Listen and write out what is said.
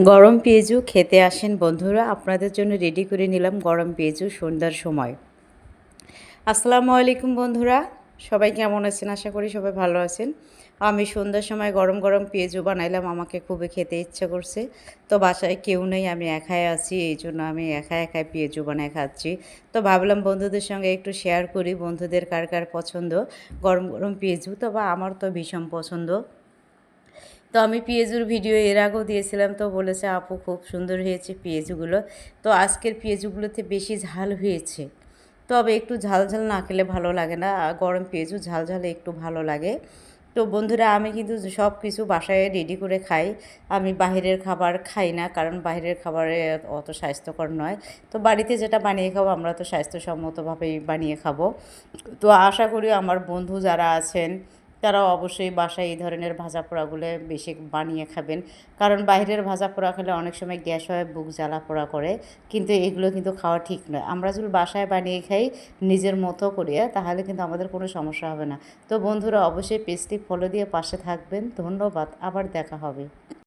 গরম পেঁয়াজু খেতে আসেন বন্ধুরা, আপনাদের জন্য রেডি করে নিলাম গরম পেঁয়াজু সন্ধ্যার সময়। আসসালামু আলাইকুম বন্ধুরা, সবাই কেমন আছেন? আশা করি সবাই ভালো আছেন। আমি সন্ধ্যার সময় গরম গরম পেঁয়াজু বানাইলাম, আমাকে খুবই খেতে ইচ্ছা করছে। তো বাসায় কেউ নেই, আমি একাই আছি, এই জন্য আমি একাই পেঁয়াজু বানায় খাচ্ছি। তো ভাবলাম বন্ধুদের সঙ্গে একটু শেয়ার করি, বন্ধুদের কার কার পছন্দ গরম গরম পেঁয়াজু। তো আমার তো ভীষণ পছন্দ। তো আমি পেঁয়াজুর ভিডিও এর আগেও দিয়েছিলাম, তো বলেছে আপু খুব সুন্দর হয়েছে পেঁয়াজুগুলো। তো আজকের পেঁয়াজুগুলোতে বেশি ঝাল হয়েছে, তবে একটু ঝাল ঝাল না খেলে ভালো লাগে না, গরম পেঁয়াজু ঝাল ঝালে একটু ভালো লাগে। তো বন্ধুরা, আমি কিন্তু সব কিছু বাসায় রেডি করে খাই। আমি বাহিরের খাবার খাই না, কারণ বাহিরের খাবারে অত স্বাস্থ্যকর নয়। তো বাড়িতে যেটা বানিয়ে খাবো আমরা তো স্বাস্থ্যসম্মতভাবেই বানিয়ে খাবো। তো আশা করি আমার বন্ধু যারা আছেন তারা অবশ্যই বাসায় এই ধরনের ভাজা পোড়াগুলো বেশি বানিয়ে খাবেন, কারণ বাইরের ভাজা পোড়া খেলে অনেক সময় গ্যাস হয়, বুক জ্বালা পোড়া করে, কিন্তু এগুলো কিন্তু খাওয়া ঠিক নয়। আমরা যদি বাসায় বানিয়ে খাই নিজের মতো করিয়া, তাহলে কিন্তু আমাদের কোনো সমস্যা হবে না। তো বন্ধুরা, অবশ্যই পেজটি ফলো দিয়ে পাশে থাকবেন। ধন্যবাদ, আবার দেখা হবে।